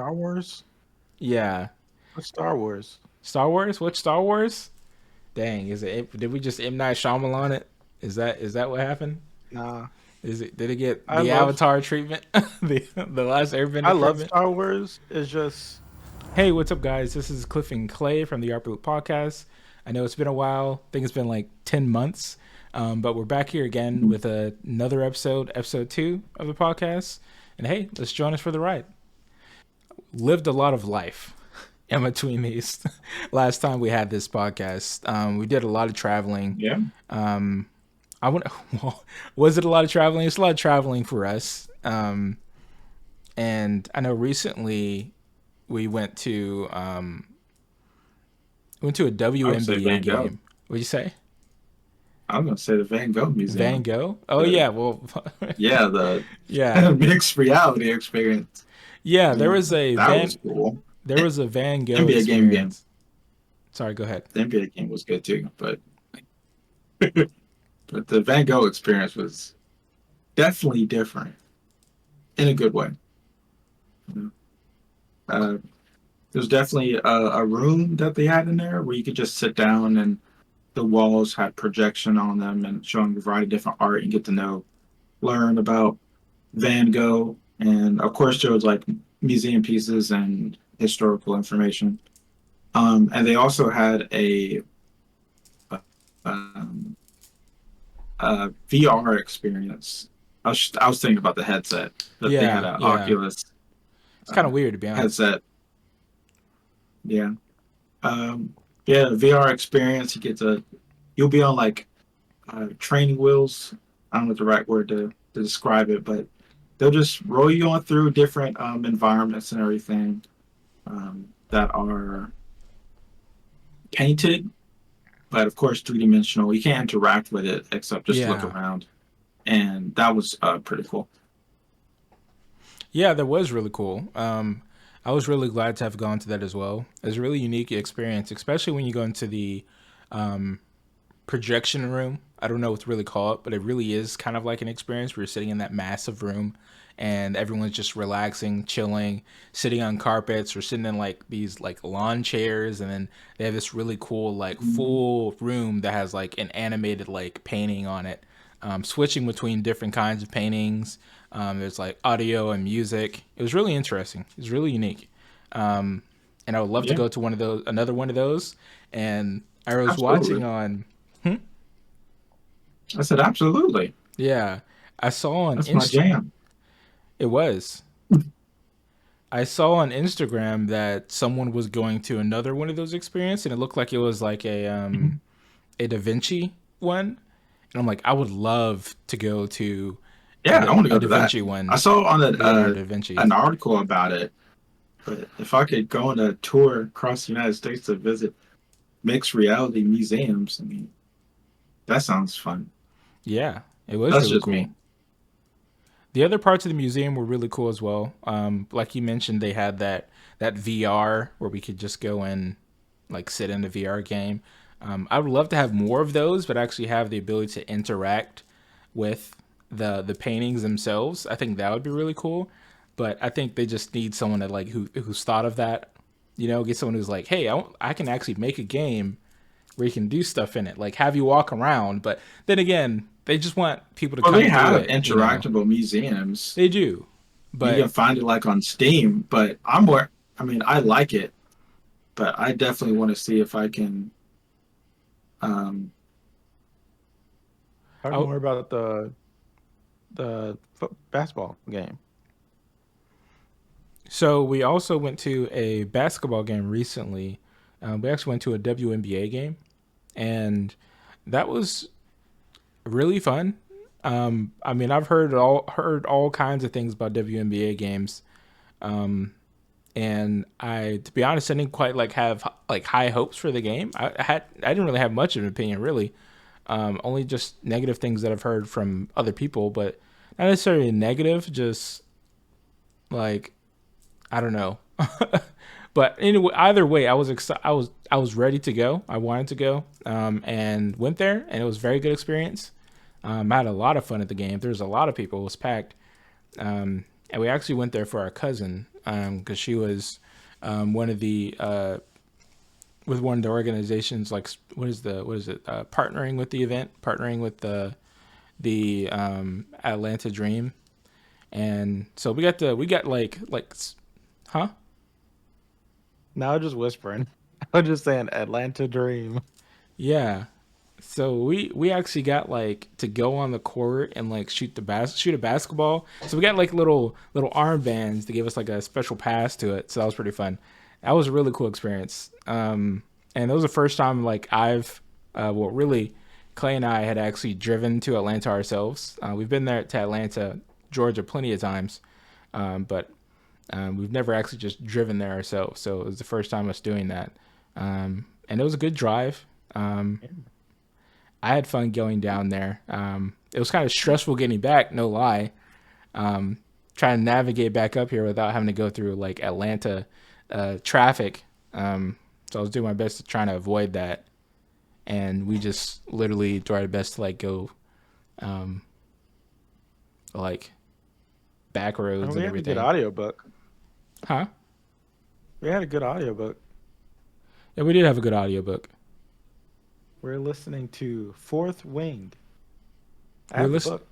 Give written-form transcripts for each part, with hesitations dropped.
Star Wars? Yeah. What's Star Wars? Star Wars? What Star Wars? Dang, is it? Did we just M Night Shyamalan it? Is that what happened? Nah. Is it? Did it get I the love Avatar treatment? the last I Airbender love treatment? Star Wars. It's just Hey, what's up, guys? This is Cliff and Clay from the ArtBloop podcast. I know it's been a while. I think it's been like 10 months. But we're back here again with another episode 2 of the podcast. And hey, let's join us for the ride. Lived a lot of life in between these. Last time we had this podcast, we did a lot of traveling. Yeah. I went, well, was it a lot of traveling? It's a lot of traveling for us. And I know recently we went to a I would say WNBA Van Gogh. game. What'd you say? I was gonna say the Van Gogh Van Museum. Gogh? Oh The yeah, well, yeah, the yeah, mixed reality experience. yeah. There Mm, was a that was cool. there was a Van Gogh NBA game. experience. Sorry, go ahead. The NBA game was good too, but but the Van Gogh experience was definitely different in a good way. You know? There was definitely a room that they had in there where you could just sit down and the walls had projection on them and showing a variety of different art and get to learn about Van Gogh. And of course, there was like museum pieces and historical information. And they also had um, a VR experience. I was thinking about the headset, that they had Yeah, an yeah. Oculus It's kind uh, of weird to be honest. headset. Yeah. Um, yeah, VR experience. You'll be on like training wheels. I don't know the right word to describe it, but they'll just roll you on through different environments and everything that are painted, but of course 3 dimensional. You can't interact with it except just look Yeah, around, and that was pretty cool. yeah. That was really cool. I was really glad to have gone to that as well. It was a really unique experience, especially when you go into the um, projection room. I don't know what to really call it, but it really is kind of like an experience where you're sitting in that massive room and everyone's just relaxing, chilling, sitting on carpets or sitting in like these like lawn chairs, and then they have this really cool like Mhm. full room that has like an animated like painting on it, switching between different kinds of paintings. There's like audio and music. It was really interesting. It was really unique. Um, and I would love to Yeah, go to another one of those. And I was watching absolutely. on I said absolutely. Yeah, I saw on That's my Inst. jam. It was. I saw on Instagram that someone was going to another one of those experiences, and it looked like it was like Mhm. a Da Vinci one. And I'm like, I would love to go to Yeah, I want to A go Da to that. Vinci I one, saw on Leonardo da Vinci. an article about it, but if I could go on a tour across the United States to visit mixed reality museums, I mean, that sounds fun. Yeah, it was That's really just cool. me. The other parts of the museum were really cool as well. Like you mentioned, they had that VR where we could just go and like sit in the VR game. I would love to have more of those, but actually have the ability to interact with the paintings themselves. I think that would be really cool. But I think they just need someone that like who's thought of that. You know, get someone who's like, hey, I can actually make a game where you can do stuff in it, like have you walk around. But then again, they just want people to Well, they come through have it. You know, interactable museums. they do, You can but find it like on Steam, but I'm more, I mean, I like it, but I definitely want to see if I can, um, talk I, more about the basketball game. so we also went to a basketball game recently. We actually went to a WNBA game, and that was really fun. I mean, I've heard all kinds of things about WNBA games, and to be honest, I didn't quite like have like high hopes for the game. I didn't really have much of an opinion really. Only just negative things that I've heard from other people, but not necessarily negative. Just like I don't know. But anyway, either way, I was excited. I was ready to go. I wanted to go, and went there, and it was a very good experience. I had a lot of fun at the game. There was a lot of people. It was packed, and we actually went there for our cousin. because she was one of the with one of the organizations, like what is it, partnering with the event, partnering with the Atlanta Dream. And so we got like huh. Now I'm just whispering. I'm just saying Atlanta Dream. Yeah. So we actually got like to go on the court and like shoot a basketball. So we got like little armbands to give us like a special pass to it. So that was pretty fun. That was a really cool experience. And that was the first time like I've well really Clay and I had actually driven to Atlanta ourselves. We've been there to Atlanta, Georgia, plenty of times, but we've never actually just driven there ourselves. So it was the first time us doing that, and it was a good drive. I had fun going down there. It was kind of stressful getting back, no lie. Trying to navigate back up here without having to go through like Atlanta traffic. So I was doing my best to try to avoid that. And we just literally tried our best to like go like back roads And and we had a good everything. audiobook. Huh? We had a good audiobook. Yeah, we did have a good audiobook. We're listening to Fourth Wing. I We're have the listen- book.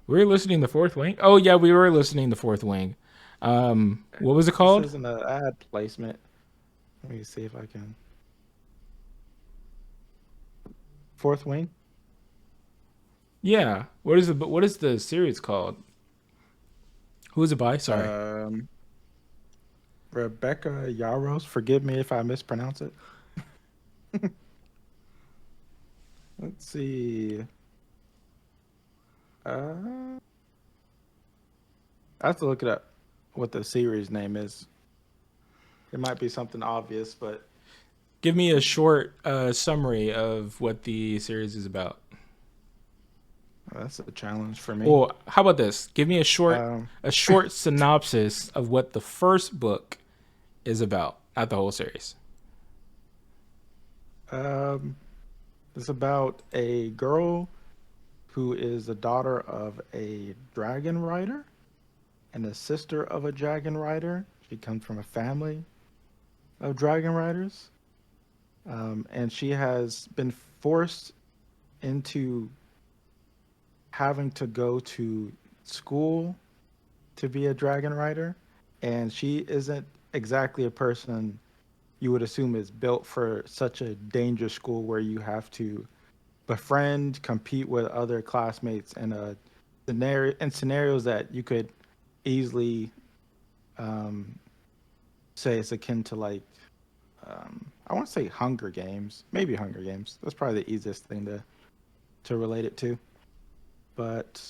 We were listening to Fourth Wing. Oh yeah, we were listening to Fourth Wing. What was it This called? isn't an ad placement. Let me see if I can. Fourth Wing? Yeah. What is the series called? Who is it by? Sorry. Rebecca Yaros. Forgive me if I mispronounce it. Let's see. I have to look it up what the series name is. It might be something obvious, but Give me a short summary of what the series is about. that's a challenge for me. Well, how about this? Give me a Um, short synopsis of what the first book is about, not the whole series. it's about a girl who is the daughter of a dragon rider and a sister of a dragon rider. She comes from a family of dragon riders. And she has been forced into having to go to school to be a dragon rider. And she isn't exactly a person you would assume is built for such a dangerous school where you have to befriend, compete with other classmates in a scenarios that you could easily say it's akin to like I want to say Hunger Games, maybe Hunger Games. That's probably the easiest thing to relate it to. But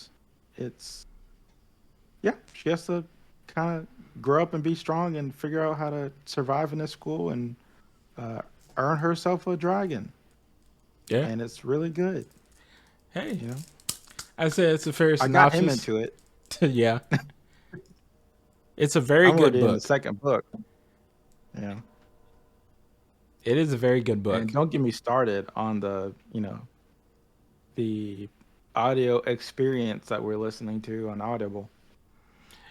it's yeah, she has to kind of grow up and be strong and figure out how to survive in this school and uh, earn herself a dragon. Yeah. And it's really good. Hey, You know, I said it's a fair I got him synopsis. into it. Yeah. It's a very I'm good already in the book. second book. Yeah, It is a very good book. and don't get me started on the audio experience that we're listening to on Audible.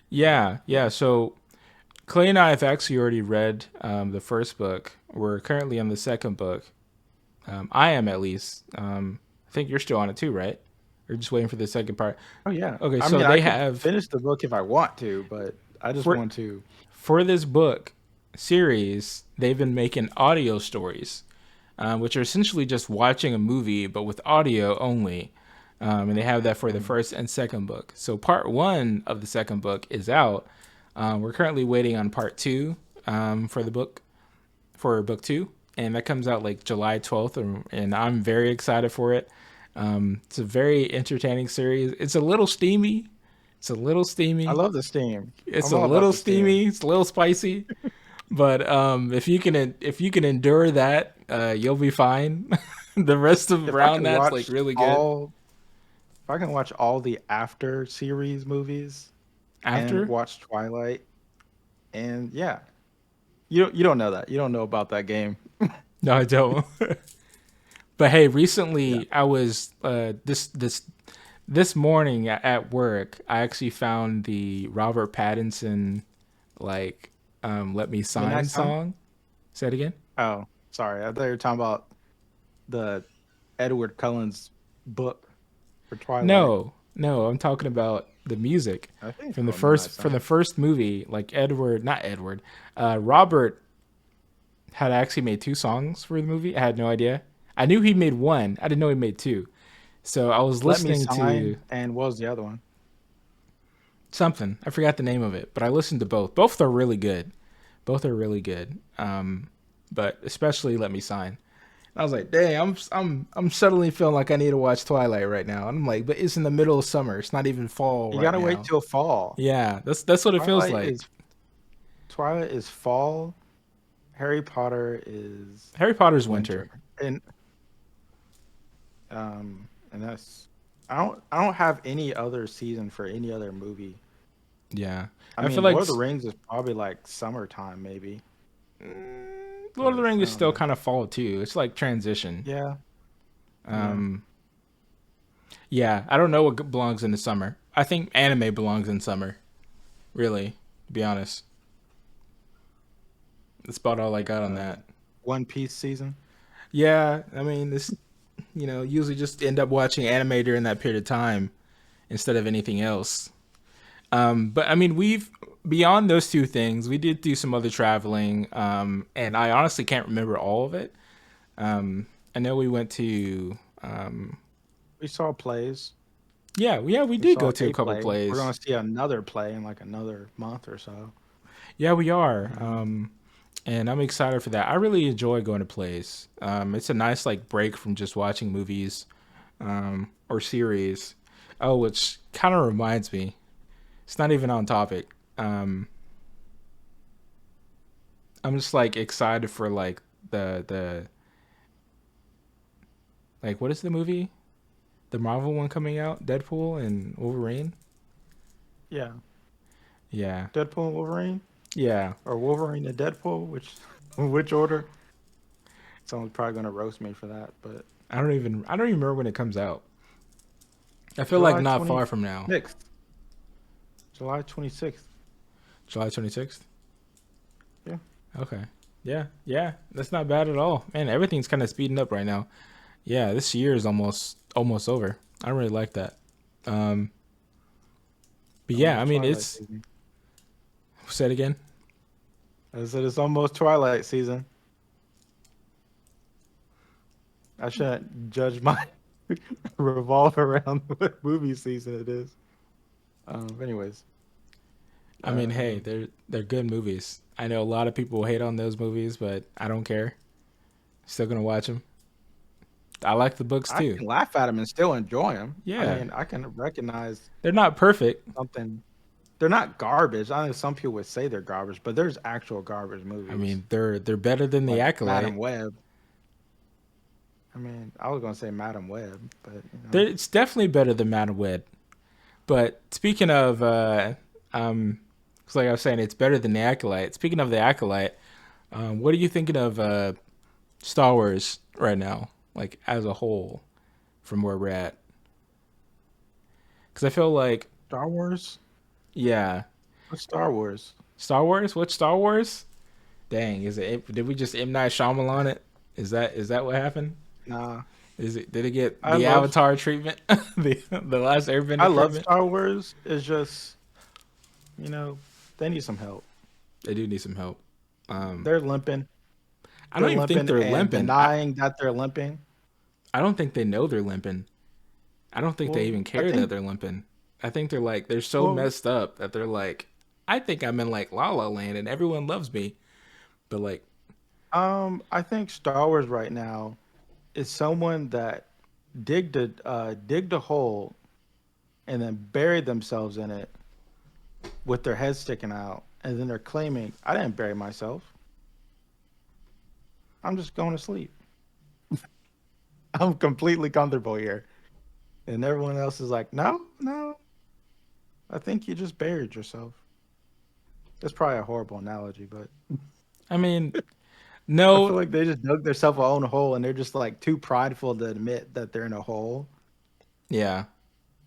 Yeah, yeah. So Clay and I have actually already read the first book. We're currently on the second book. I am at least. I think you're still on it too, right? We're just waiting for the second part. Oh yeah. Okay, I so mean, I they could have finish the book if I want to, but I just for want to. for this book series, they've been making audio stories, which are essentially just watching a movie but with audio only. And they have that for the first and second book. So part one of the second book is out. We're currently waiting on part two for the book, for book two, and that comes out like July 12th, and I'm very excited for it. It's a very entertaining series. It's a little steamy. It's a little I steamy. love the steam. It's I'm a all about little the steam. steamy. It's a little spicy. But if you can endure that, you'll be fine. The rest of If I around can that's like watch really good. all, if I can watch all the after series movies and After? watch Twilight, and yeah, you don't know that. You don't know about that game. No, I don't. But hey, Yeah. recently I was this morning at work, I actually found the Robert Pattinson like "Let Me Midnight Sign" Sun? song. Say it again. Oh, sorry. I thought you were talking about the Edward Cullen's book for Twilight. No, no, I'm talking about the music I think it's from the called Midnight Sun. first movie. Like not Edward, Robert had actually made two songs for the movie. I had no idea. I knew he made one. I didn't know he made two. So I was Let Me listening to Sign, and what was the other one? something. I forgot the name of it, but I listened to both. Both are really good. Both are really good. But especially "Let Me Sign." I was like, dang, I'm suddenly feeling like I need to watch Twilight right now. And I'm like, but it's in the middle of summer. It's not even fall You right gotta wait now. till fall. Yeah, that's what it feels Twilight like. is Twilight is fall. Harry Potter is Harry Potter's winter. winter, and that's I don't have any other season for any other movie. Yeah, I I feel mean, like Lord of the Rings is probably like summertime, maybe, Lord of the but Rings I is don't still know. kind of fall too. It's like transition. Yeah, yeah. Um, yeah, I don't know what belongs in the summer. I think anime belongs in summer. Really, to be honest, that's about all I got on Uh, that. One Piece season. Yeah, I mean, this usually just end up watching anime during that period of time instead of anything else. But I mean, we've beyond those two things, we did do some other traveling, and I honestly can't remember all of it. I know we went to, We saw plays. yeah, we We did saw go to a a couple play. We're plays. gonna see another play in like another month or so. Yeah, we are, Um, and I'm excited for that. I really enjoy going to plays. It's a nice like break from just watching movies, or series. Oh, which kind of reminds me, it's not even on topic. Um, I'm just like excited for like the like what is the movie? The Marvel one coming out, Deadpool and Wolverine. yeah, Yeah, Deadpool and Wolverine, yeah. or Wolverine and Deadpool, which which order? Someone's probably gonna roast me for that, but I don't even remember when it comes out. I feel like July not twenty far from now. sixth, July 26th. July 26th. Yeah, Okay. Yeah, yeah. That's not bad at all. Man, everything's kind of speeding up right now. Yeah, this year is almost over. I really like that. Um, but yeah, I almost mean, Twilight it's season. said again. I said it's almost Twilight season. I shouldn't judge my revolve around what movie season it is. Anyways, I mean, hey, um, they're good movies. I know a lot of people hate on those movies, but I don't care. Still gonna watch them. I like the books I too. can laugh at them and still enjoy them. I Yeah, mean, I can recognize they're not perfect. something. They're not garbage. I know some people would say they're garbage, but there's actual garbage I movies mean, they're better than the like Acolyte. Madam Web. I mean, I was gonna say Madam Web, but It's definitely better than Madam Web. But speaking of, 'cause like I was saying, it's better than the Acolyte. Speaking of the Acolyte, what are you thinking of Star Wars right now, like as a whole, from where we're at? Because I feel like, Star Wars. yeah, What's Star Wars? Star Wars. What's Star Wars? Dang, is it? Did we just M Night Shyamalan it? Is that what happened? Nah, Is it? Did it get I the love Avatar treatment, the last I Airbender love treatment? Star Wars. It's just you know they need some help. They do need some help. Um, They're limping. I They're don't even think limping they're and limping. denying that they're limping. I don't think they know they're limping. I don't think they Well, even I care that think they're limping. I think they're like they're so well, messed up that they're like, I think I'm in like La La Land and everyone loves me, but like, I think Star Wars right now is someone that digged a hole and then buried themselves in it with their head sticking out, and then they're claiming, "I didn't bury myself. I'm just going to sleep. I'm completely comfortable here." And everyone else is like, "No, no, I think you just buried yourself." That's probably a horrible analogy, but I mean, I no, feel like they just dug themselves a own hole and they're just like too prideful to admit that they're in a hole. yeah,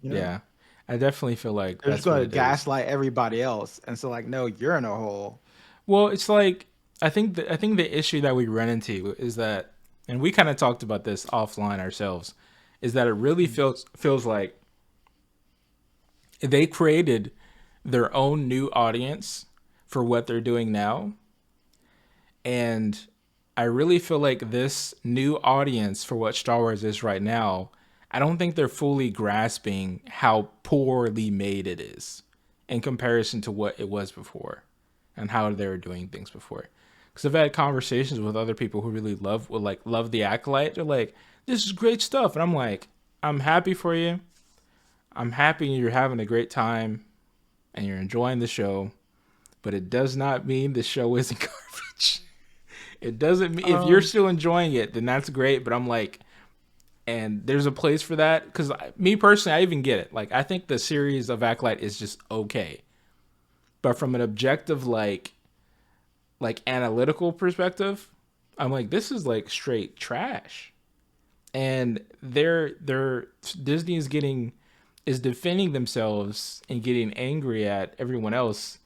You know, yeah, I definitely feel like they're just that's what going to it is. gaslight everybody else. And so, like, no, you're in a hole. Well, it's like I think the issue that we run into is that, and we kind of talked about this offline ourselves, is that it really feels like they created their own new audience for what they're doing now, and I really feel like this new audience for what Star Wars is right now, I don't think they're fully grasping how poorly made it is in comparison to what it was before and how they were doing things before. Because I've had conversations with other people who really love the Acolyte. They're like, "This is great stuff," and I'm like, "I'm happy for you. I'm happy you're having a great time and you're enjoying the show, but it does not mean the show isn't garbage." It doesn't mean if you're still enjoying it, then that's great. But I'm like, and there's a place for that because me personally, I even get it. Like, I think the series of Acolyte is just okay, but from an objective like analytical perspective, I'm like, this is like straight trash. And they're Disney is defending themselves and getting angry at everyone else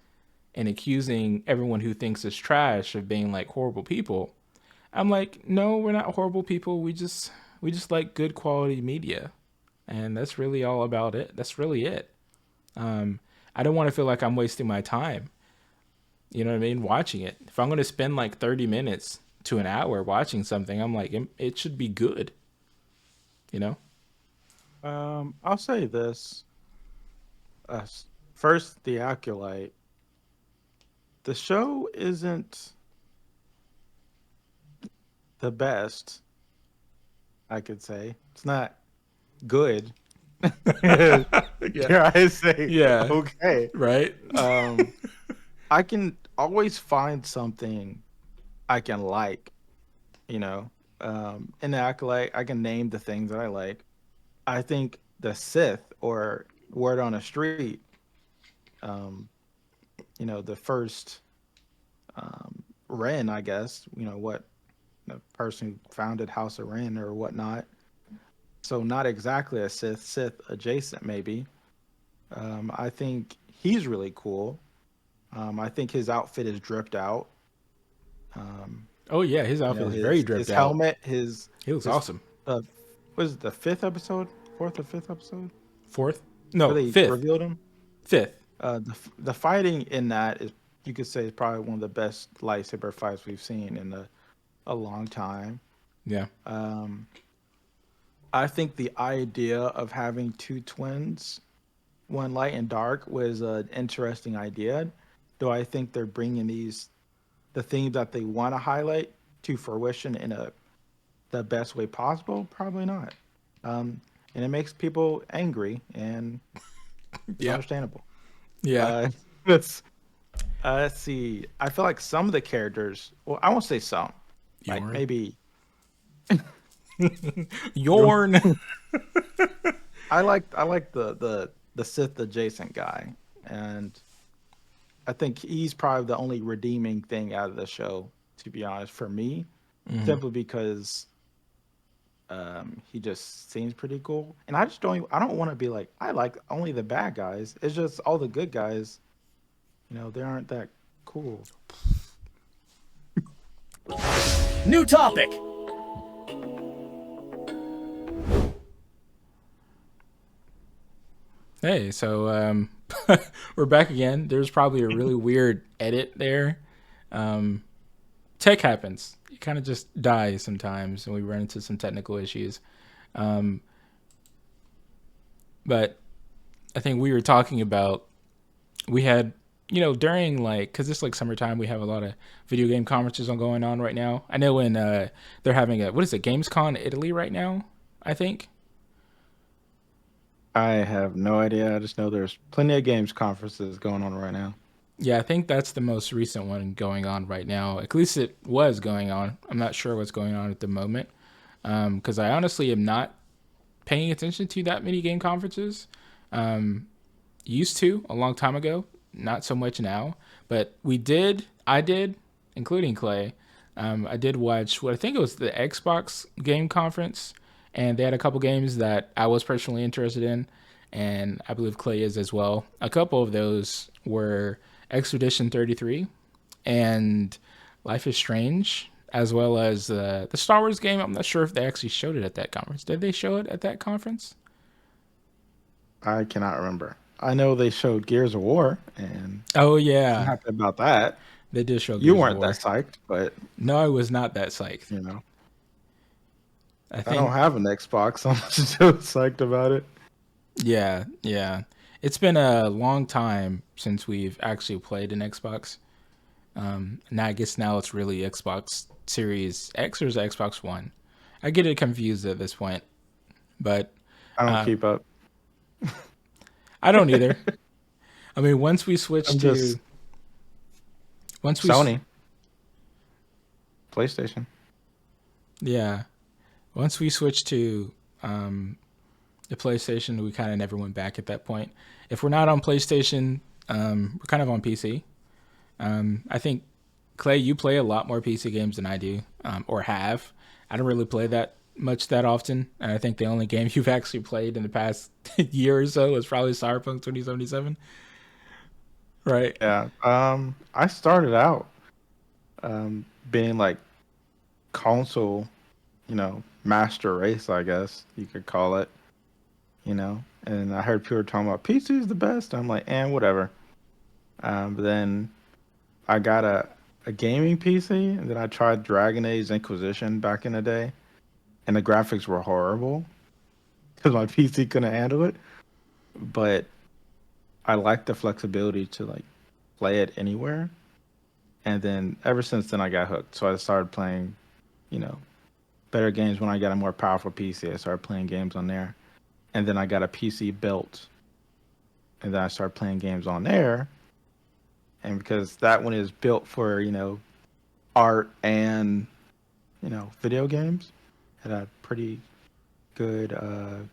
and accusing everyone who thinks it's trash of being like horrible people. I'm like, no, we're not horrible people. We just like good quality media, and that's really all about it. That's really it. I don't want to feel like I'm wasting my time. You know what I mean? Watching it. If I'm going to spend like 30 minutes to an hour watching something, I'm like, it should be good. You know? I'll say this. First, the Acolyte. The show isn't the best, I could say. It's not good. Dare I say, Yeah. okay. Right. I can always find something I can like, you know. In the Acolyte, I can name the things that I like. I think the Sith, or word on the street, um, the first Ren, I guess, what the person who founded House of Ren or whatnot. So not exactly a Sith adjacent, maybe. I think he's really cool. I think his outfit is dripped out. Um, Oh yeah, his outfit is very his dripped out. helmet, He looks his awesome. uh, was it the fifth episode, fourth or fifth episode, Fourth? where No, they fifth. revealed him. Fifth. The fighting in that is, you could say, is probably one of the best lightsaber fights we've seen in a long time. Yeah. Um, I think the idea of having two twins, one light and dark, was an interesting idea. Do I think they're bringing the things that they want to highlight to fruition in the best way possible? Probably not. And it makes people angry, and it's Yeah. understandable. Yeah. Uh, let's let's see. I feel like some of the characters. Well, I won't say some. Like Yorn. maybe Yorn. I like the Sith adjacent guy, and I think he's probably the only redeeming thing out of the show, to be honest, for me, simply because he just seems pretty cool, and I don't want to be like, I like only the bad guys. It's just all the good guys, they aren't that cool. New topic. Hey, so we're back again. There's probably a really weird edit there. Tech happens. You kind of just die sometimes, and we run into some technical issues. But I think we were talking about, we had, during because it's like summertime, we have a lot of video game conferences going on right now. I know when they're having what is it, Gamescom Italy right now, I think. I have no idea. I just know there's plenty of games conferences going on right now. Yeah, I think that's the most recent one going on right now. At least it was going on. I'm not sure what's going on at the moment, because I honestly am not paying attention to that many game conferences. Used to a long time ago, not so much now. But I did, including Clay. I did watch what I think it was the Xbox game conference, and they had a couple games that I was personally interested in, and I believe Clay is as well. A couple of those were Expedition 33, and Life is Strange, as well as the Star Wars game. I'm not sure if they actually showed it at that conference. Did they show it at that conference? I cannot remember. I know they showed Gears of War, and Oh I'm yeah, happy about that. they did show You Gears of weren't that War. psyched, but No, I was not that psyched. you know, I I don't think have an Xbox, so I'm still psyched about it. yeah, yeah. It's been a long time since we've actually played an Xbox. Now I guess now it's really Xbox Series X or is it Xbox One? I get it confused at this point, but I don't uh, keep up. I don't either. I mean, once we switch I'm to just once we s- Sony, PlayStation. yeah, once we switch to the PlayStation, we kind of never went back at that point. If we're not on PlayStation, we're kind of on PC. I think Clay, you play a lot more PC games than I do, or have. I don't really play that much that often, and I think the only game you've actually played in the past year or so is probably Cyberpunk 2077, right? Yeah. I started out being like console, master race, I guess you could call it. And I heard people talking about PC is the best. I'm like, whatever. But then I got a gaming PC, and then I tried Dragon Age Inquisition back in the day, and the graphics were horrible because my PC couldn't handle it. But I like the flexibility to like play it anywhere. And then ever since then, I got hooked. So I started playing, you know, better games when I got a more powerful PC. I started playing games on there. And then I got a PC built, and then I started playing games on there. And because that one is built for, art and, video games, had a pretty good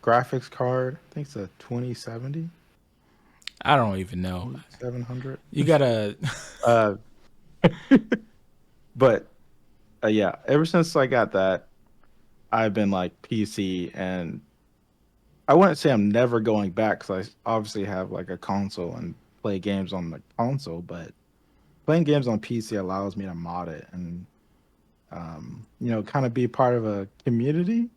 graphics card. I think it's a 2070, I don't even know. 700. You gotta. Uh, but yeah, ever since I got that, I've been like PC, and I wouldn't say I'm never going back because I obviously have like a console and play games on the console, but playing games on PC allows me to mod it and kind of be part of a community.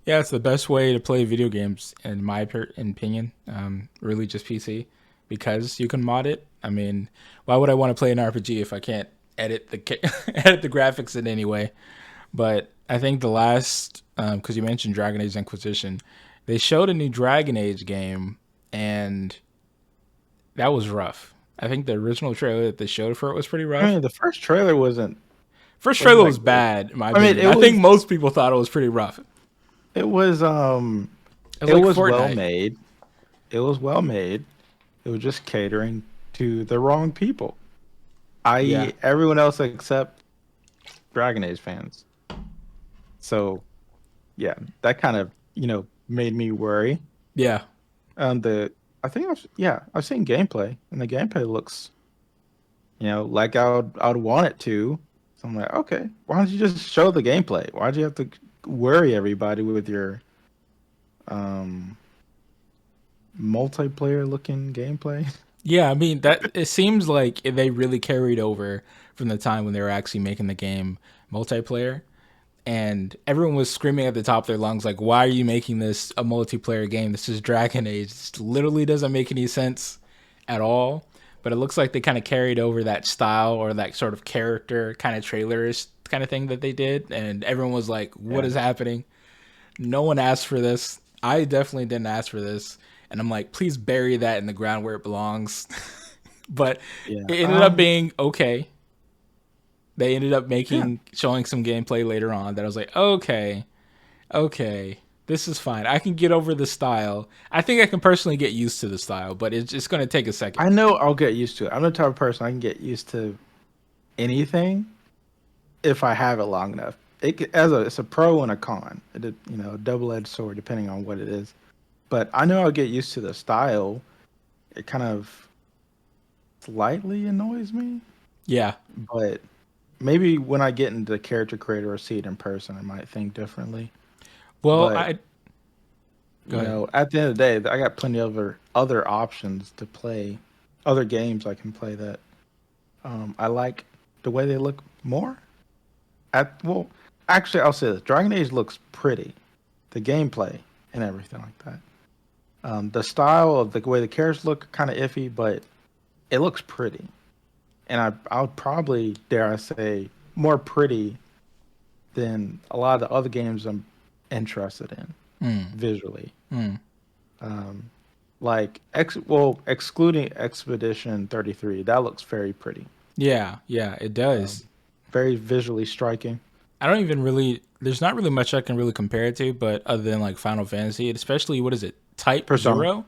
Yeah, it's the best way to play video games, in my opinion. Really, just PC, because you can mod it. I mean, why would I want to play an RPG if I can't edit the edit the graphics in any way? But I think the last, because you mentioned Dragon Age Inquisition, they showed a new Dragon Age game, and that was rough. I think the original trailer that they showed for it was pretty I rough. mean, the first trailer First wasn't trailer that was great. bad, in my I mean, opinion. I think most people thought it was pretty rough. it was It was it like was well Fortnite. made. It was well made. It was just catering to the wrong people, Yeah, i.e., everyone else except Dragon Age fans. So yeah, that kind of made me worry. yeah. The I think I've seen gameplay, and the gameplay looks like I'd want it to. So I'm like, okay, why don't you just show the gameplay? Why'd you have to worry everybody with your um multiplayer looking gameplay? Yeah, I mean that it seems like they really carried over from the time when they were actually making the game multiplayer, and everyone was screaming at the top of their lungs like, "Why are you making this a multiplayer game? This is Dragon Age. This literally doesn't make any sense at all." But it looks like they kind of carried over that style or that sort of character kind of trailerish kind of thing that they did, and everyone was like, "What Yeah. is happening? No one asked for this. I definitely didn't ask for this." And I'm like, please bury that in the ground where it belongs. But Yeah. it ended up being okay. They ended up Yeah. showing some gameplay later on that I was like, okay, this is fine. I can get over the style. I think I can personally get used to the style, but it's just going to take a second. I know I'll get used to it. I'm the type of person I can get used to anything if I have it long enough. It's a pro and a con. A double-edged sword depending on what it is. But I know I'll get used to the style. It kind of slightly annoys me, Yeah. but maybe when I get into the character creator or see it in person, I might think differently. Well, But go ahead. at the end of the day, I got plenty of other options to play, other games I can play that I like the way they look more. Well, actually, I'll say this: Dragon Age looks pretty, the gameplay and everything like that. The style of the way the characters look kind of iffy, but it looks pretty. And I'll probably dare I say more pretty than a lot of the other games I'm interested in visually. Um, like excluding Expedition 33, that looks very pretty. Yeah, it does. Very visually striking. I don't even really. There's not really much I can really compare it to, but other than like Final Fantasy, especially what is it, Type Persona. 0?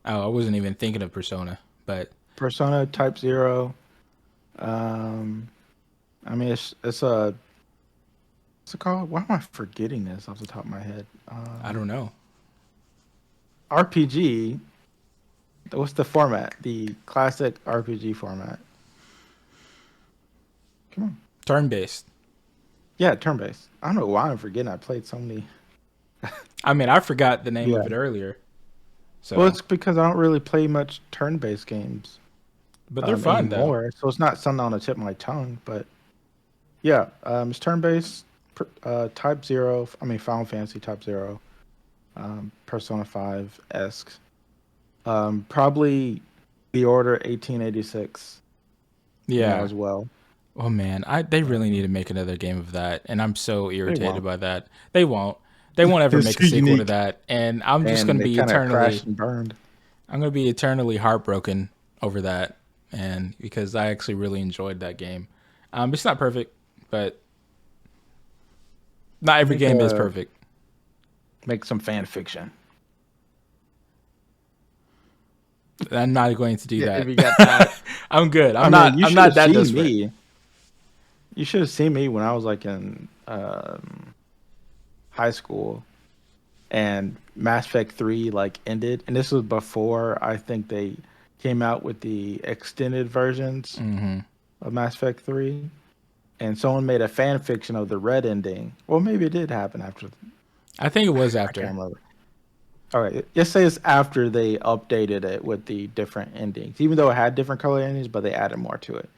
Oh, I wasn't even thinking of Persona, but Persona Type 0. I mean, it's a what's it called? Why am I forgetting this off the top of my head? I don't know. RPG. What's the format? The classic RPG format. Come on. Turn-based. Yeah, turn-based. I don't know why I'm forgetting. I played so many. I mean, I forgot the name Yeah. of it earlier. So, Well, it's because I don't really play much turn-based games. but they're fun though. anymore, so it's not something on the tip of my tongue. But yeah, it's turn-based. Type 0. I mean, Final Fantasy Type 0. Persona 5 esque. Probably The Order 1886. Yeah. As well. Oh man, they really need to make another game of that, and I'm so irritated won't. by that. They won't. They won't ever It's make a too sequel to unique. that, and I'm just And gonna they be kinda eternally. crashed and burned. I'm gonna be eternally heartbroken over that, and because I actually really enjoyed that game. It's not perfect, but not every game is perfect. Make some fan fiction. I'm not going to do Yeah, that. if you got that. I'm good. I'm I mean, you I'm should not have that seen desperate. me. You should have seen me when I was like in high school, and Mass Effect 3 like ended, and this was before I think they came out with the extended versions of Mass Effect 3, and someone made a fan fiction of the red ending. Well, maybe it did happen after. I think it was I after. can't remember. All right, let's say it's after they updated it with the different endings, even though it had different color endings, but they added more to it.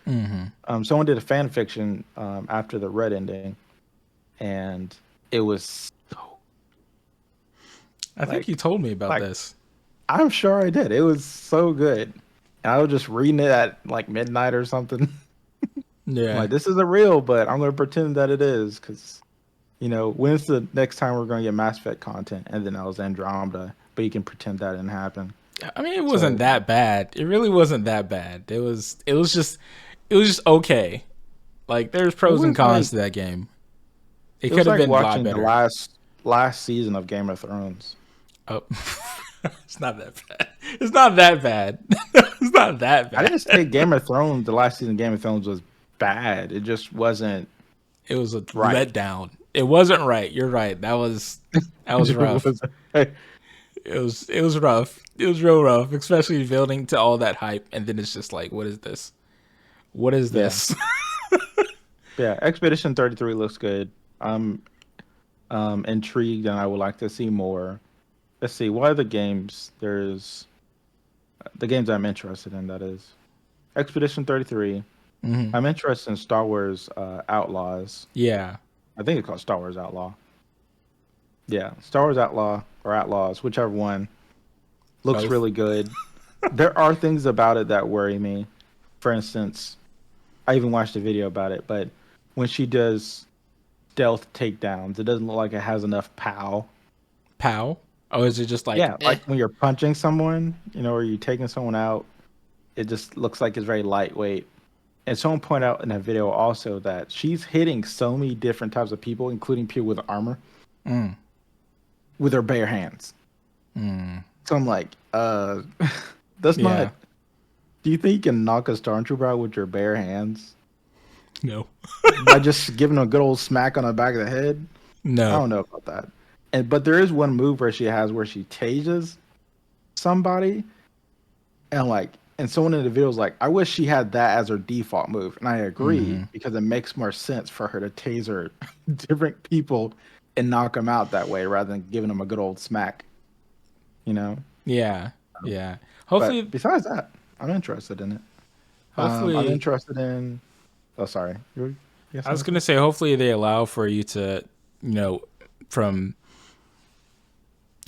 Someone did a fan fiction after the red ending, and it was so. I think you told me about this. I'm sure I did. It was so good, and I was just reading it at like midnight or something. Yeah. Like, this isn't real, but I'm going to pretend that it is, because when's the next time we're going to get Mass Effect content? And then I was Andromeda, but you can pretend that didn't happen. I mean, it wasn't that bad. It really wasn't that bad. It was just okay. Like, there's pros and cons to that game. It could have been a lot watching better. the last season of Game of Thrones. Oh, it's not that bad. It's not that bad. It's not that bad. I didn't say Game of Thrones. The last season of Game of Thrones was bad. It just wasn't. It was a right. letdown. It wasn't right. You're right. That was rough. It was rough. It was real rough, especially building to all that hype, and then it's just like, what is this? What is this? Yeah, Expedition 33 looks good. I'm intrigued, and I would like to see more. Let's see, what other games? There's the games I'm interested in, that is. Expedition 33. I'm interested in Star Wars Outlaws. Yeah. I think it's called Star Wars Outlaw. Yeah, Star Wars Outlaw or Outlaws, whichever one. Looks Both. really good. There are things about it that worry me. For instance, I even watched a video about it, but when she does stealth takedowns, it doesn't look like it has enough pow. Pow? Oh, is it just like... Yeah, like when you're punching someone, or you're taking someone out, it just looks like it's very lightweight. And someone pointed out in that video also that she's hitting so many different types of people, including people with armor, with her bare hands. So I'm like, that's not... Do you think you can knock a stormtrooper out with your bare hands? No. By just giving a good old smack on the back of the head? No. I don't know about that. But there is one move where she tases somebody, and someone in the video was like, I wish she had that as her default move. And I agree, because it makes more sense for her to taser different people and knock them out that way rather than giving them a good old smack. Yeah. Yeah. Hopefully... But besides that, I'm interested in it. I'm Hopefully, interested in. Oh, sorry. Yes, I was gonna say, hopefully they allow for you to, from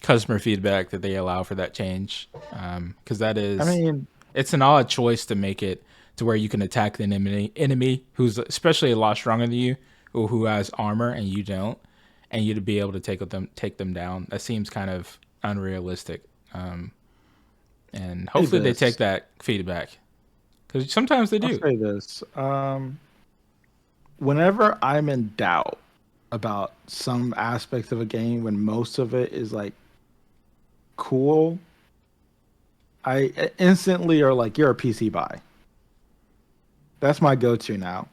customer feedback that they allow for that change, because I mean, it's an odd choice to make it to where you can attack the enemy who's especially a lot stronger than you, or who has armor and you don't, and you to be able to take them down. That seems kind of unrealistic. And say hopefully they take this. that feedback, because sometimes they I'll do. say this. Whenever I'm in doubt about some aspects of a game, when most of it is like cool, I instantly are like, "You're a PC buy." That's my go-to now.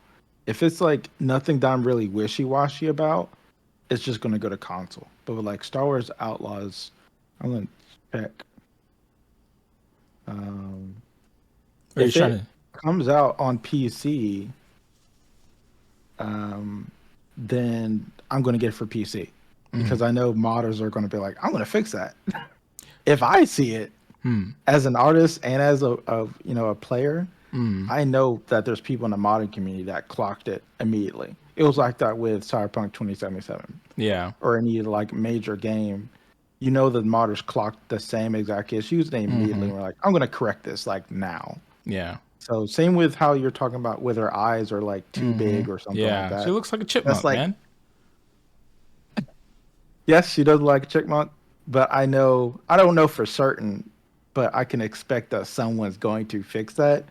If it's like nothing that I'm really wishy-washy about, it's just gonna go to console. But with like Star Wars Outlaws, I'm gonna check. Um, Or you're if trying it to. comes out on PC, um, then I'm gonna get it for PC because I know modders are gonna be like, I'm gonna fix that. If I see it as an artist and as a player, I know that there's people in the modding community that clocked it immediately. It was like that with Cyberpunk 2077 Yeah, or any like major game. You know the modders clocked the same exact issues. They immediately were like, I'm gonna correct this like now. yeah, So same with how you're talking about with her eyes are like too big or something like yeah. She that. looks like a That's chipmunk, like, man. yes, she does like a chickmunk, but I don't know for certain, but I can expect that someone's going to fix that.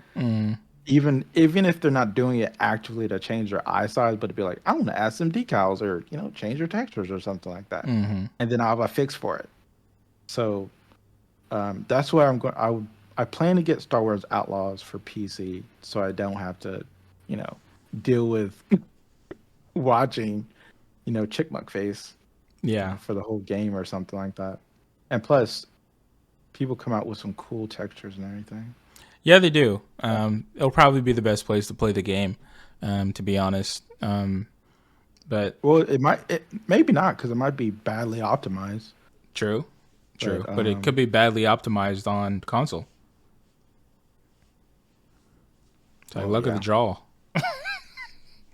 Even if they're not doing it actively to change their eye size, but to be like, I want to add some decals or change your textures or something like that, and then I'll have a fix for it. So that's where I'm going. I plan to get Star Wars Outlaws for PC, so I don't have to, deal with watching, Chickmuck face, Yeah, for the whole game or something like that. And plus, people come out with some cool textures and everything. yeah, they do. It'll probably be the best place to play the game, to be honest. But Well, maybe not because it might be badly optimized. true, true. But But it could be badly optimized on console. So oh look at the yeah, draw,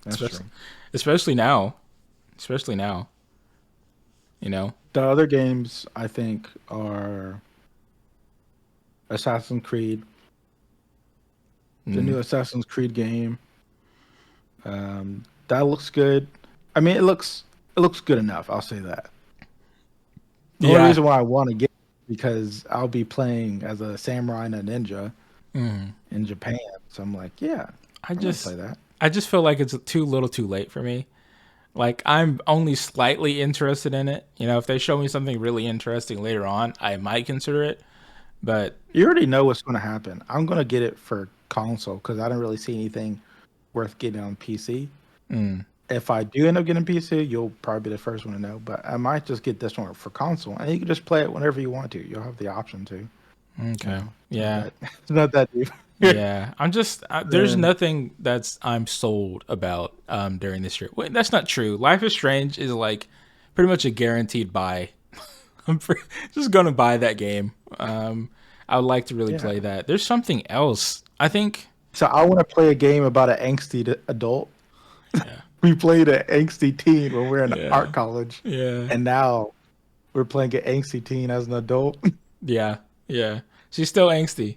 that's especially true. especially now, especially now. You know. The other games I think are Assassin's Creed, the new Assassin's Creed game. That looks good. I mean, it looks good enough. I'll say that. The only Yeah, reason why I want to get it is because I'll be playing as a samurai and a ninja in Japan. So I'm like, yeah, I I'm gonna play just that. I just feel like it's too little, too late for me. Like I'm only slightly interested in it. If they show me something really interesting later on, I might consider it. But You already know what's going to happen. I'm going to get it for console because I don't really see anything worth getting on PC. If I do end up getting PC, you'll probably be the first one to know. But I might just get this one for console, and you can just play it whenever you want to. You'll have the option to. okay, It's not yeah, that, it's not that deep. yeah. I'm just there's And nothing I'm sold about during this year. Wait, that's not true. Life is Strange is like pretty much a guaranteed buy. Just gonna buy that game. I would like to really yeah, play that. There's something else. I think. so I want to play a game about an angsty adult. Yeah. We played an angsty teen when we were in Yeah. art college, Yeah. and now we're playing an angsty teen as an adult. Yeah. Yeah. She's still angsty.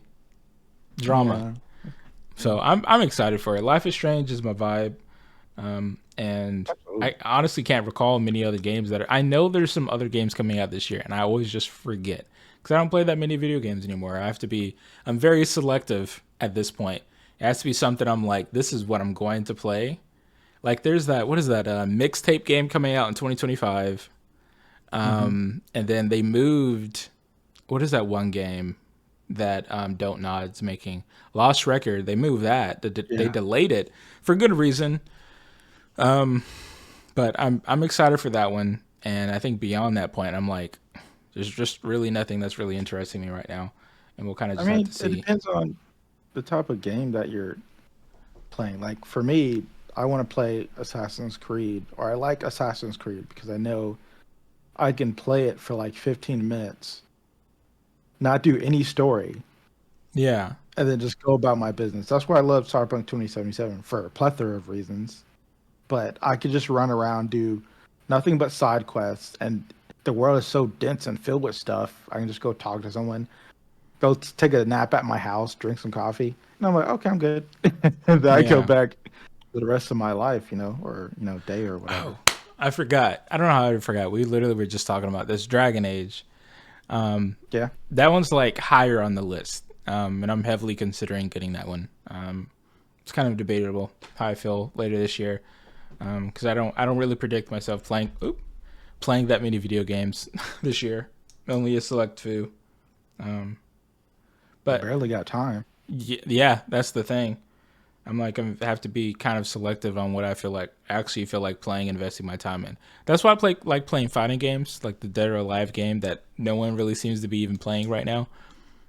Drama. Yeah. So I'm excited for it. Life is Strange is my vibe. And I honestly can't recall many other games I know there's some other games coming out this year, and I always just forget because I don't play that many video games anymore. I'm very selective at this point. It has to be something I'm like, this is what I'm going to play. Like there's what is that, mixtape game coming out in 2025. And then they moved, what is that one game that Don't Nod's making? Lost Record. They moved that. They Yeah. delayed it for good reason. But I'm excited for that one, and I think beyond that point, I'm like, there's just really nothing that's really interesting me right now, and we'll kind of I just have mean, to it see. depends on the type of game that you're playing. Like for me, I want to play Assassin's Creed, or I like Assassin's Creed because I know I can play it for like 15 minutes, not do any story, Yeah, and then just go about my business. That's why I love Cyberpunk 2077 for a plethora of reasons. But I could just run around, do nothing but side quests, and the world is so dense and filled with stuff. I can just go talk to someone, take a nap at my house, drink some coffee, and I'm like, okay, I'm good. And then I go Yeah. back to the rest of my life, or day or whatever. Oh, I forgot. I don't know how I forgot. We literally were just talking about this Dragon Age. Yeah, That one's like higher on the list, and I'm heavily considering getting that one. It's kind of debatable how I feel later this year, because I don't really predict myself playing that many video games this year. Only a select few. But barely got time. yeah, that's the thing. I have to be kind of selective on what I actually feel like playing, investing my time in. That's why I like playing fighting games, like the Dead or Alive game that no one really seems to be even playing right now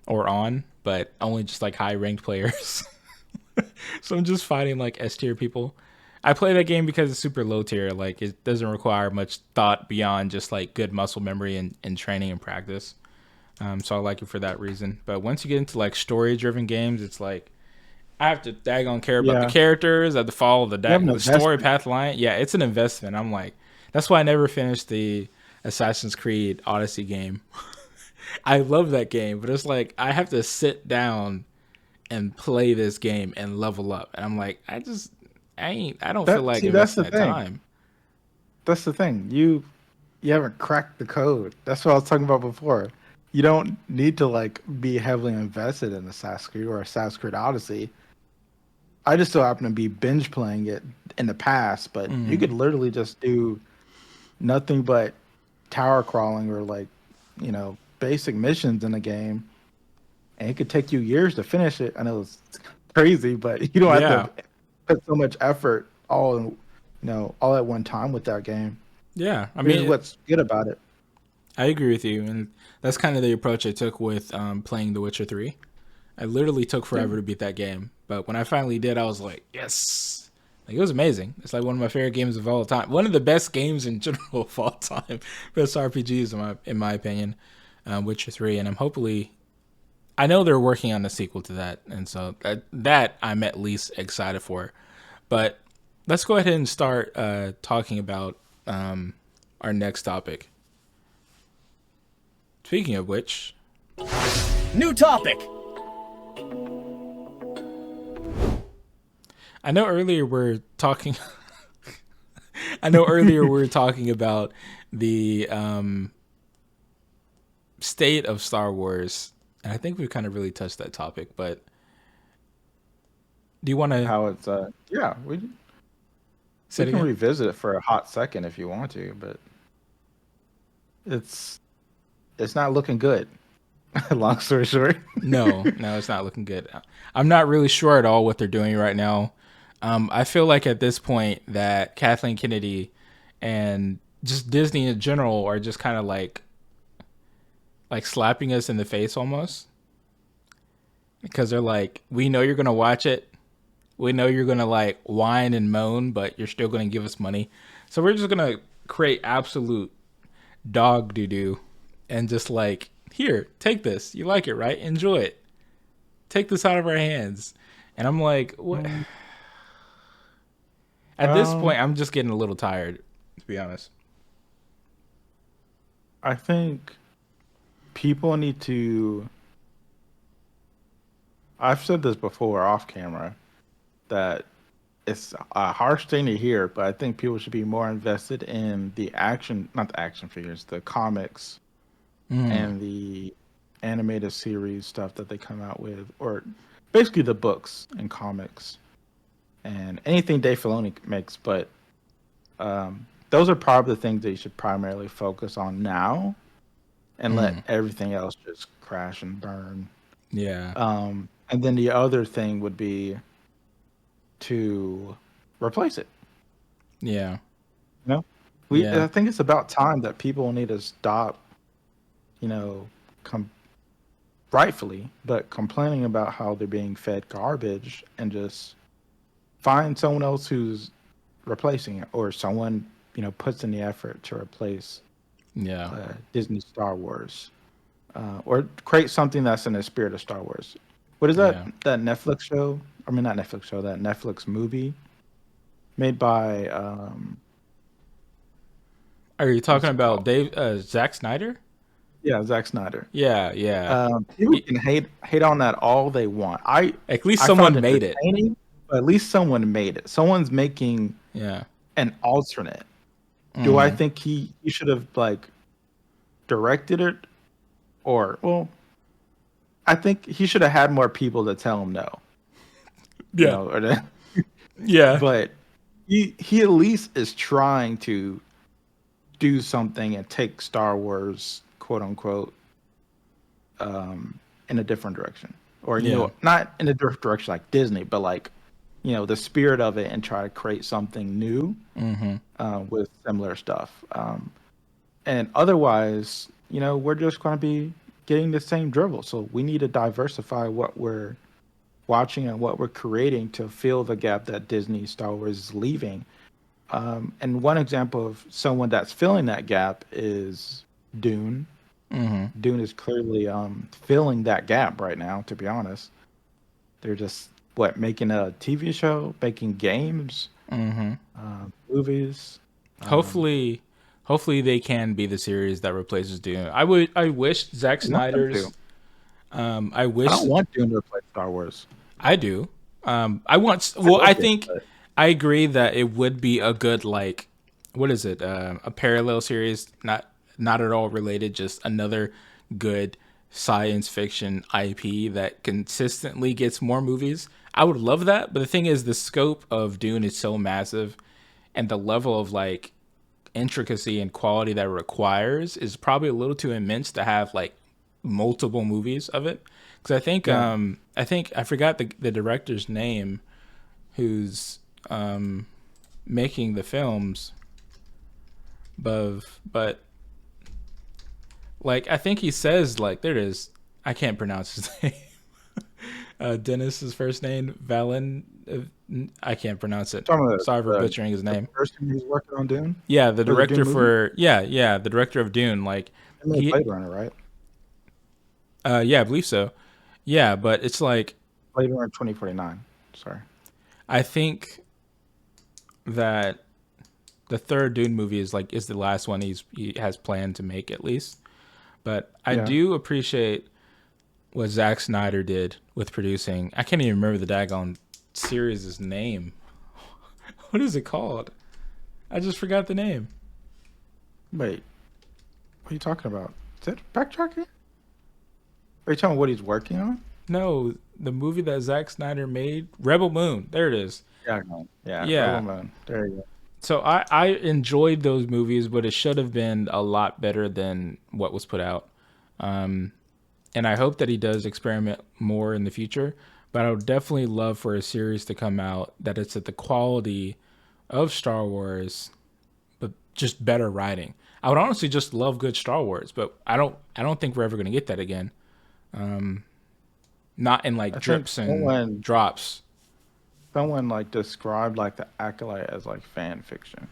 or on, but only just like high ranked players. So I'm just fighting like S tier people. I play that game because it's super low tier. Like it doesn't require much thought beyond just like good muscle memory and training and practice. So I like it for that reason. But once you get into like story driven games, it's like I have to daggone care about the Yeah, characters. I have to follow you have an the story investment. path line. Yeah, it's an investment. I'm like, that's why I never finished the Assassin's Creed Odyssey game. I love that game, but it's like I have to sit down and play this game and level up. And I'm like, I don't feel like That's investing the that thing. time. That's the thing. You haven't cracked the code. That's what I was talking about before. You don't need to like be heavily invested in Assassin's Creed or Assassin's Creed Odyssey. I just so happen to be binge playing it in the past, but you could literally just do nothing but tower crawling or like, basic missions in the game, and it could take you years to finish it. I know it's crazy, but you don't have Yeah. to put so much effort all at one time with that game. Yeah. I Here's mean, what's good about it. I agree with you. And that's kind of the approach I took with playing The Witcher 3. I literally took Yeah. forever to beat that game, but when I finally did, I was like, yes. Like it was amazing. It's like one of my favorite games of all time. One of the best games in general of all time. Best RPGs in my opinion. Witcher 3, and I know they're working on a sequel to that, and so that I'm at least excited for. But let's go ahead and start talking about our next topic. Speaking of which, New topic. I know earlier we're talking. I know earlier we were talking about the state of Star Wars, and I think we've kind of really touched that topic. But do you want to How it's yeah, we say we it can again? revisit it for a hot second if you want to, but it's it's not looking good. Long story short. No, no, it's not looking good. I'm not really sure at all what they're doing right now. I feel like at this point that Kathleen Kennedy and just Disney in general are just kind of like slapping us in the face almost, because they're like, we know you're gonna watch it, we know you're gonna like whine and moan, but you're still gonna give us money, so we're just gonna create absolute dog doo doo, and just like, here, take this, you like it, right? Enjoy it, take this out of our hands. And I'm like, what? At this Um, point, I'm just getting a little tired, to be honest. I think people need to. I've said this before off camera that it's a harsh thing to hear, but I think people should be more invested in the action, not the action figures, the comics and the animated series stuff that they come out with, or basically the books and comics and anything Dave Filoni makes. But those are probably the things that you should primarily focus on now and let everything else just crash and burn. Yeah, And then the other thing would be to replace it. yeah, You know, yeah, I think it's about time that people need to stop, you know, com- rightfully, but complaining about how they're being fed garbage and just find someone else who's replacing it, or someone puts in the effort to replace yeah, Disney Star Wars, or create something that's in the spirit of Star Wars. What is Yeah. that Netflix show? I mean, not Netflix show. That Netflix movie made by Are you what's talking it about called? Zack Snyder? Yeah, Zack Snyder. Yeah, yeah. People He, can hate on that all they want. at least I found someone it made it. entertaining, but at least someone made it. Someone's making Yeah. an alternate. Do I Hmm. think he should have like directed it or well, I think he should have had more people to tell him no, Yeah. or that, Yeah. but he at least is trying to do something and take Star Wars quote unquote in a different direction, or Yeah. not in a different direction like Disney, but like the spirit of it and try to create something new Hmm. with similar stuff. And otherwise, we're just going to be getting the same dribble. So we need to diversify what we're watching and what we're creating to fill the gap that Disney Star Wars is leaving. And one example of someone that's filling that gap is Dune. Hmm. Dune is clearly filling that gap right now, to be honest. They're just making a TV show, making games, Hmm. movies. Um, Hopefully, hopefully they can be the series that replaces Dune. I wish Zack I want them to. Snyder's. I I wish don't want Dune to replace Star Wars. I do. I want. I Well, I loved it, think but I agree that it would be a good like, what is it? A parallel series, not at all related, just another good science fiction IP that consistently gets more movies. I would love that, but the thing is, the scope of Dune is so massive, and the level of like intricacy and quality that it requires is probably a little too immense to have like multiple movies of it. Because yeah, I think I forgot the director's name who's making the films, but like I think he says like there it is. I can't pronounce his name. Dennis's first name Valen. I can't pronounce it. talking about Sorry for the butchering his the name. person who's working on Dune Yeah, the or the Dune director movie. for the director of Dune. Like They made he, Blade Runner, right? yeah, I believe so. Yeah, but it's like Blade Runner 2049. Sorry. I think that the third Dune movie is the last one he has planned to make at least. But I Yeah. do appreciate what Zack Snyder did with producing. I can't even remember the daggone series' name. What is it called? I just forgot the name. Wait, what are you talking about? Is that backtracking? Are you telling me what he's working on? No, the movie that Zack Snyder made, Rebel Moon. There it is. Yeah, no. Yeah, Rebel Yeah. Moon. There you go. So I enjoyed those movies, but it should have been a lot better than what was put out. And I hope that he does experiment more in the future. But I would definitely love for a series to come out that it's at the quality of Star Wars, but just better writing. I would honestly just love good Star Wars, but I don't think we're ever gonna get that again. Not in like I think drips and drops. someone like described like the Acolyte as like fan fiction.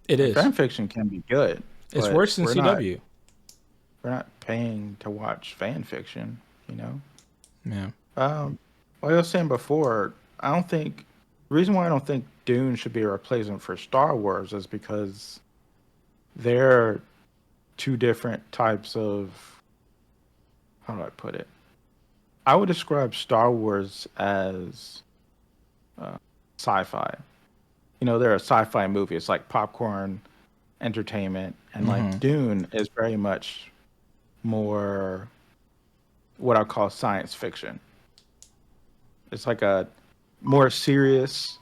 It And is. fan fiction can be good, It's but worse than CW. we're not paying to watch fan fiction, you know? Yeah. Like I was saying before, I don't think the reason why I don't think Dune should be a replacement for Star Wars is because they're two different types of how do I put it? I would describe Star Wars as sci-fi. They're a sci-fi movie. It's like popcorn entertainment, and like Mm-hmm. Dune is very much more what I call science fiction. It's like a more serious,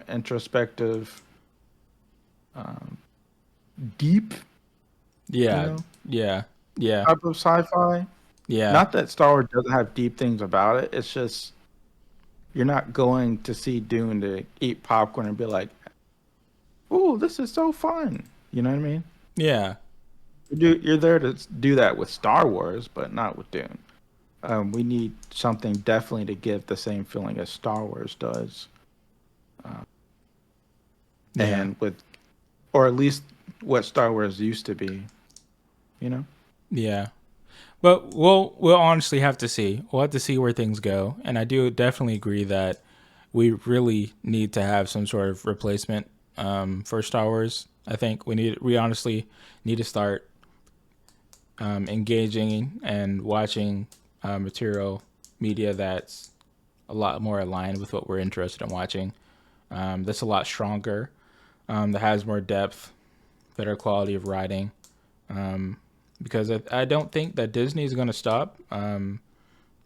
introspective, deep, you Yeah. know, Yeah. Yeah. type of sci-fi. Yeah. Not that Star Wars doesn't have deep things about it. It's just you're not going to see Dune to eat popcorn and be like, "Oh, this is so fun." You know what I mean? Yeah. You're there to do that with Star Wars, but not with Dune. We need something definitely to give the same feeling as Star Wars does, Yeah. and or at least what Star Wars used to be. You know? Yeah. But we'll honestly have to see. We'll have to see where things go. And I do definitely agree that we really need to have some sort of replacement for Star Wars. I think we honestly need to start engaging and watching material media that's a lot more aligned with what we're interested in watching. That's a lot stronger. That has more depth, better quality of writing. Because I don't think that Disney is going to stop. I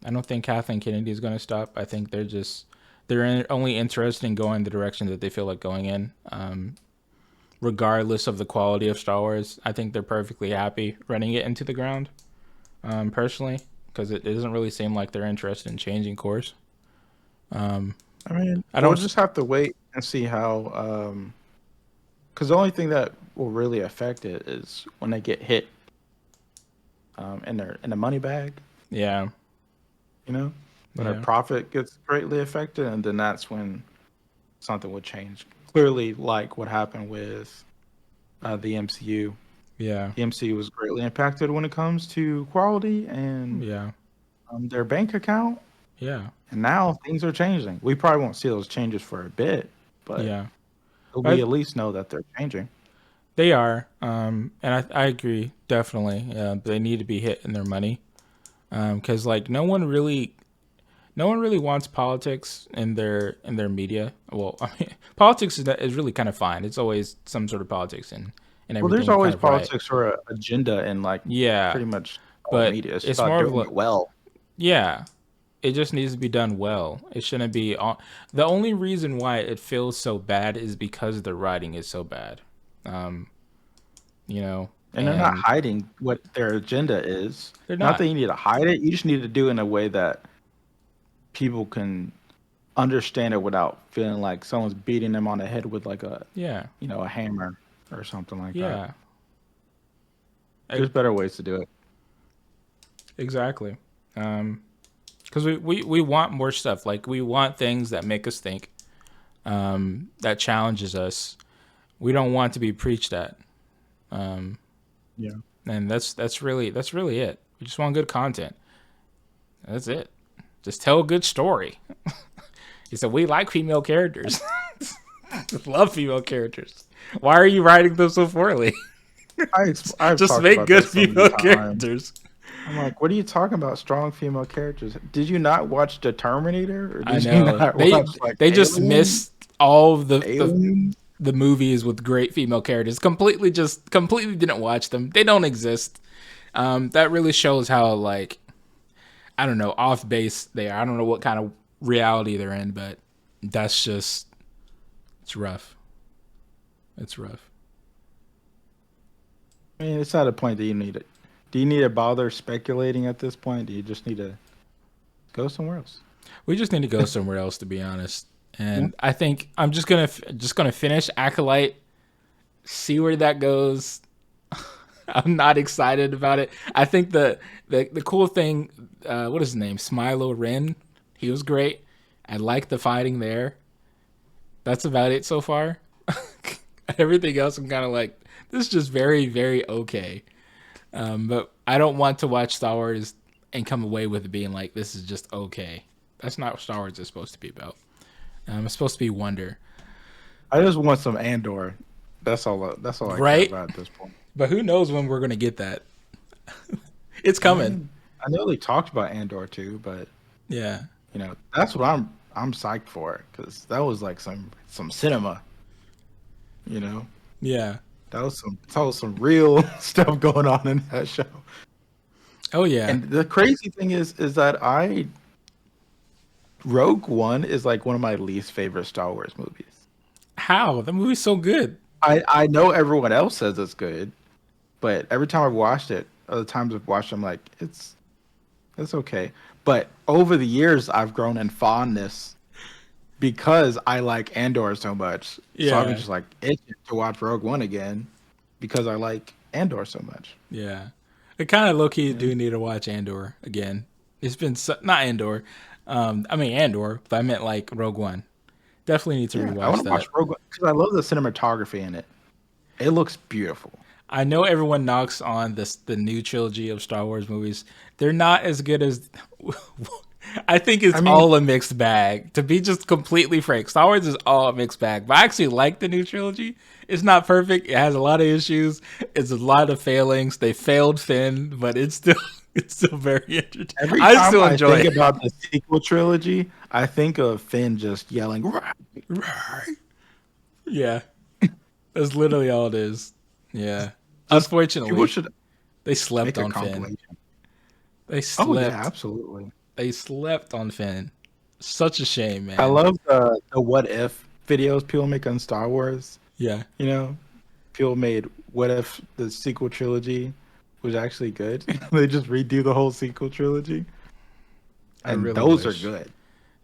don't think Kathleen Kennedy is going to stop. I think they're only interested in going the direction that they feel like going in, regardless of the quality of Star Wars. I think they're perfectly happy running it into the ground, personally, because it doesn't really seem like they're interested in changing course. I mean, I don't. we'll just have to wait and see how. Because the only thing that will really affect it is when they get hit in the money bag, Yeah, you know, when their yeah, profit gets greatly affected, and then that's when something would change. Clearly, like what happened with the MCU. yeah, The MCU was greatly impacted when it comes to quality and yeah, their bank account, yeah, and now things are changing. We probably won't see those changes for a bit, but yeah. we But at least know that they're changing. they are, and I agree definitely. They need to be hit in their money, because like no one really wants politics in their media. Well, I mean, politics is really kind of fine. It's always some sort of politics and Well, there's everything kind always of right. politics or a agenda in like Yeah, pretty much all but media. It's it's about more of doing like it well. yeah, it just needs to be done well. It shouldn't be all. The only reason why it feels so bad is because the writing is so bad. Um, you know, And they're not and hiding what their agenda is. they're Not not. that you need to hide it. You just need to do it in a way that people can understand it without feeling like someone's beating them on the head with like Yeah, a hammer or something like that. yeah, There's better ways to do it. exactly. Because we want more stuff. Like we want things that make us think, that challenges us. We don't want to be preached at, Yeah. and that's really it. We just want good content. That's it. Just tell a good story. He said we like female characters. Love female characters. Why are you writing them so poorly? I've Just talked make about good that so many female times. characters. I'm like, what are you talking about? Strong female characters? Did you not watch The Terminator, or I did you know not they watch like they just Aliens? missed all of the Aliens? the movies with great female characters. Completely didn't watch them. They don't exist. That really shows how like I don't know off base they are. I don't know what kind of reality they're in, but that's just it's rough. It's rough. I mean, it's at a point that you need it. Do you need to bother speculating at this point? Do you just need to go somewhere else? We just need to go somewhere else, to be honest. Yeah. And I think I'm just gonna finish Acolyte, see where that goes. I'm not excited about it. I think the cool thing, what is his name? Smilo Ren. He was great. I like the fighting there. That's about it so far. Everything else, I'm kind of like, this is just very, very okay. But I don't want to watch Star Wars and come away with it being like, this is just okay. That's not what Star Wars is supposed to be about. It's supposed to be wonder. I just want some Andor. That's all. That's all I care Right? about at this point. But who knows when we're going to get that? It's coming. I know they talked about Andor too, but Yeah. that's what I'm psyched for, because that was like some cinema. You know, Yeah. that was some real stuff going on in that show. Oh, yeah. And the crazy thing is that Rogue One is like one of my least favorite Star Wars movies. How? The movie's so good. I know everyone else says it's good, but every time I've watched it, other times I've watched it, I'm like, it's okay. But over the years, I've grown in fondness because I like Andor so much. So Yeah. I'm just like itching to watch Rogue One again because I like Andor so much. Yeah. I kind of low key do need to watch Andor again. It's been not Andor. I mean Andor, but I meant like Rogue One. Definitely need to Yeah, I rewatch want to that. watch Rogue One because I love the cinematography in it. It looks beautiful. I know everyone knocks on the new trilogy of Star Wars movies. They're not as good as. I think it's all a mixed bag. To be just completely frank, Star Wars is all a mixed bag. But I actually like the new trilogy. It's not perfect. It has a lot of issues. It's a lot of failings. They failed Finn, but it's still very entertaining. Every I time still I enjoy think it. about the sequel trilogy, I think of Finn just yelling. Yeah, that's literally all it is. Yeah. People Unfortunately, should they slept make a on Finn. compilation. They Oh yeah, slept. absolutely. They slept on Finn. Such a shame, I man. love the what if videos people make on Star Wars. Yeah, You know, people made what if the sequel trilogy was actually good. They just redo the whole sequel trilogy, I and really those are wish. good.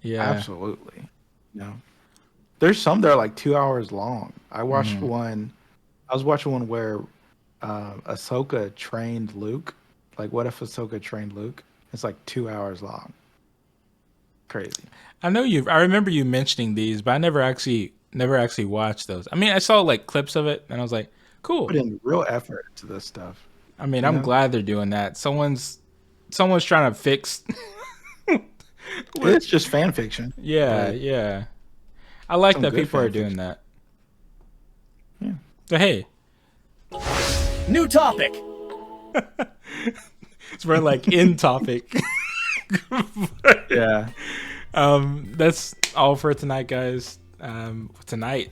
Yeah. Absolutely. You know, there's some that are like 2 hours long. I watched Mhm. one. I was watching one where Ahsoka trained Luke. Like, what if Ahsoka trained Luke? It's like 2 hours long. Crazy. I remember you mentioning these, but I never actually watched those. I mean, I saw like clips of it and I was like, cool. Put in real effort into this stuff. I mean, You I'm know, glad they're doing that. Someone's trying to fix what. it's just fan fiction, Yeah, but yeah. I like some that good people are fan doing fiction. that. Yeah. So hey, New topic. so we're like in topic. Yeah. That's all for tonight, guys.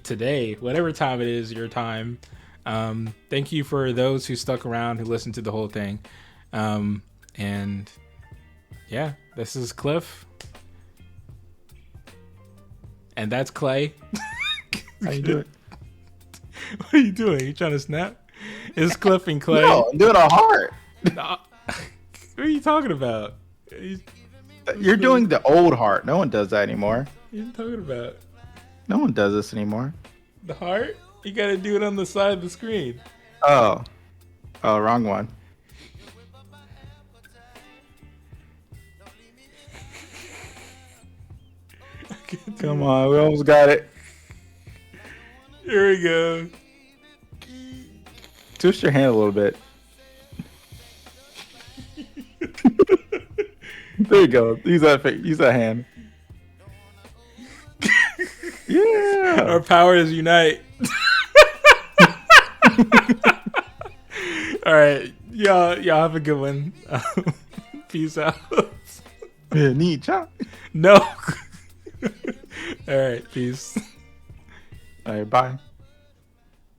Today, whatever time it is, your time. Thank you for those who stuck around, who listened to the whole thing. And yeah, this is Cliff. And that's Clay. How you doing? What are you doing? You trying to snap? It's Cliff and Clay. No, I'm doing a heart. Nah. What are you talking about? You're doing the old heart. No one does that anymore. What are you talking about? No one does this anymore. The heart? You gotta do it on the side of the screen. Oh, wrong one. Come on, we almost got it. Here we go. Twist your hand a little bit. There you go. Use that hand. Yeah. Our powers unite. All right, y'all have a good one. Peace out. Yeah, neat job. No. All right, peace. All right, bye.